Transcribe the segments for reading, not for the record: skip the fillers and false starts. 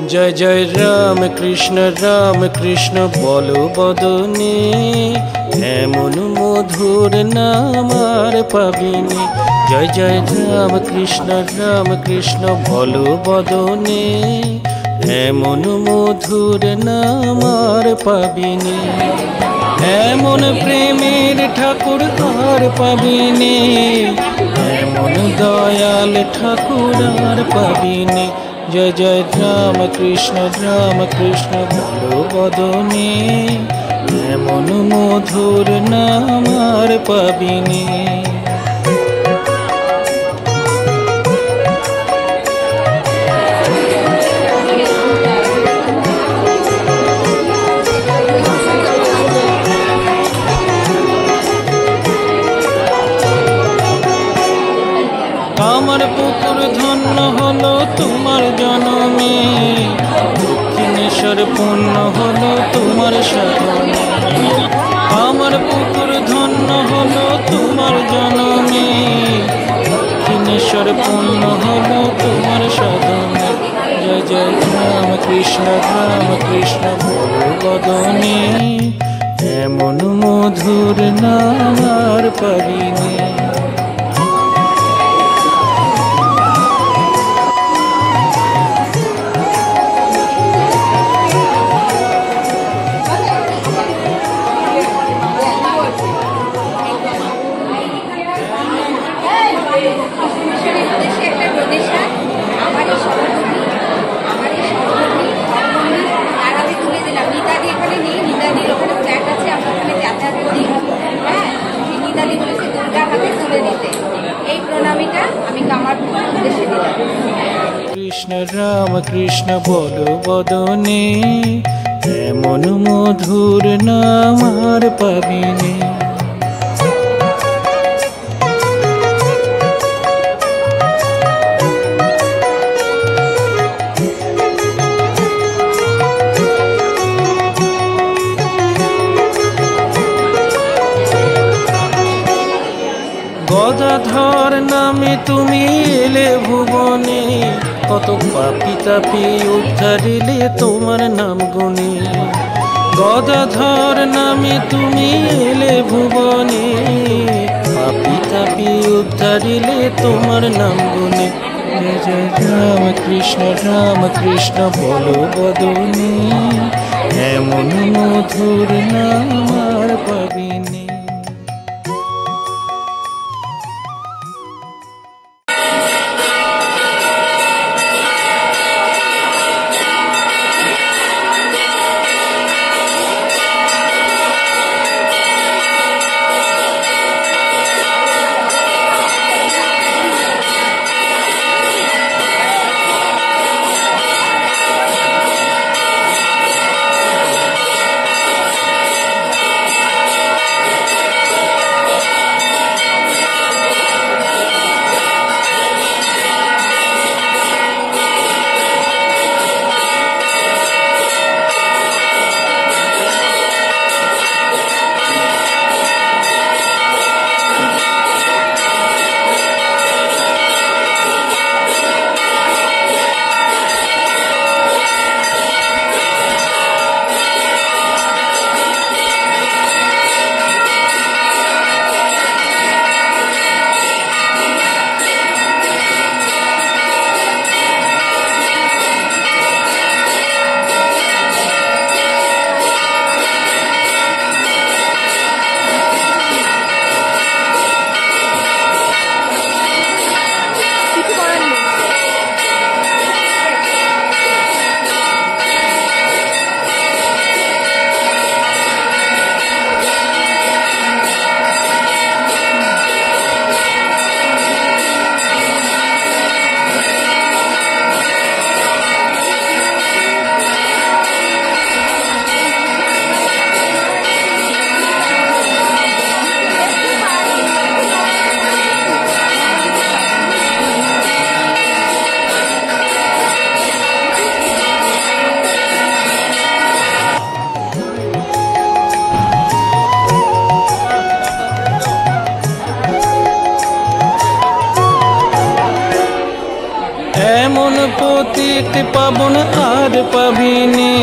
जय जय राम कृष्ण बोलो बदने एमन मधुर नाम आर पाबिनी। जय जय राम कृष्ण बोलो बदने एमन मधुर नाम आर पाबिनी। एमन प्रेमेर ठाकुर आर पाबिनी, एमन दयाल ठाकुर आर पाबिनी। जय जय राम कृष्ण बोलो बदने एमन मधुर नाम आर पाबिनी। আমার পুকুর ধন্য হলো তোমার জনমে, দক্ষিণেশ্বর পূর্ণ হলো তোমার সাধনে। আমার পুকুর ধন্য হলো তোমার জনমে, দক্ষিণেশ্বর পূর্ণ হলো তোমার সাধনে। জয় জয় রাম কৃষ্ণ বলো বদনে এমন মধুর নাম আর পাবিনি। কৃষ্ণ বলো বদনে এমন মধুর নাম আর পাবিনি। গদাধর নামে তুমি এলে ভুবনে, কত পাপি তাপি উদ্ধারিলে তোমার নাম গুণে। গদাধর নামে তুমি এলে ভুবনে, পাপি তাপি উদ্ধারিলে তোমার নাম গুণে। জয় জয় রাম কৃষ্ণ বলো বদনে এমন মধুর নাম আর পাবিনি। পেতে পাবন আর পাবিনে,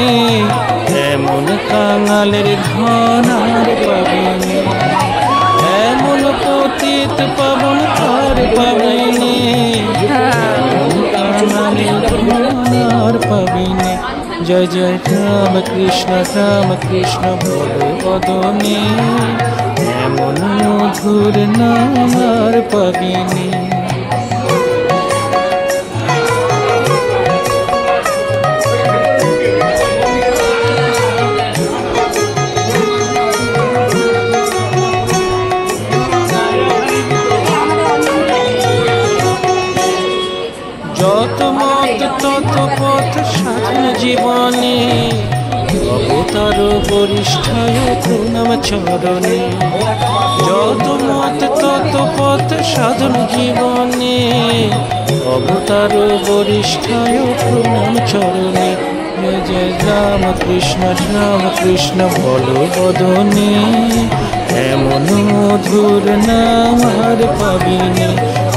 এমন কাঙালের ধন আর পাবিনে, এমন পতিত পাবন আর পাবিনে, এমন কাঙালের ধন আর পাবিনে। জয় জয় রাম কৃষ্ণ বলো বদনে, এমন মধুর নাম আর পাবিনে। যত মত তত পথ সাধন জীবনে, অবতার বরিষ্ঠায় প্রণাম চরণে। যত মত তত পথ সাধন জীবনে, অবতার বরিষ্ঠায় প্রণাম চরণে। জয় জয় রাম কৃষ্ণ বলো বদনে, এমন মধুর নাম আর পাবিনে,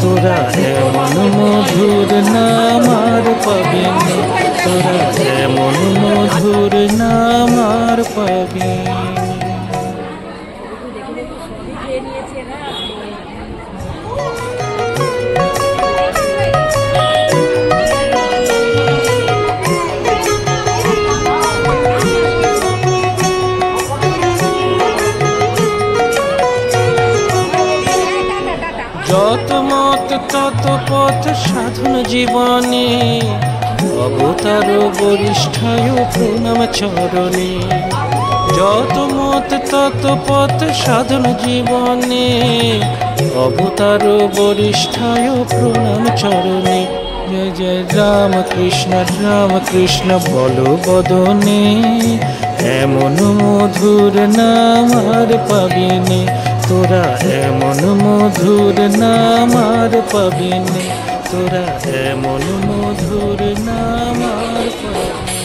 তোরা এমন মধুর নাম আর পাবিনে, তোরা এমন মধুর নাম আর পাবিনে। যত মত তত পথ সাধন জীবনে, অবতার বরিষ্ঠায় প্রণাম চরণে। যত মত তত পথ সাধন জীবনে, অবতার বরিষ্ঠায় প্রণাম চরণে। জয় জয় রাম কৃষ্ণ বলো বদনে, এমন মধুর নাম আর পাবিনে, তোরা এমন মধুর নাম আর পাবিনে, তোরা এমন মধুর নাম আর পাবিনে।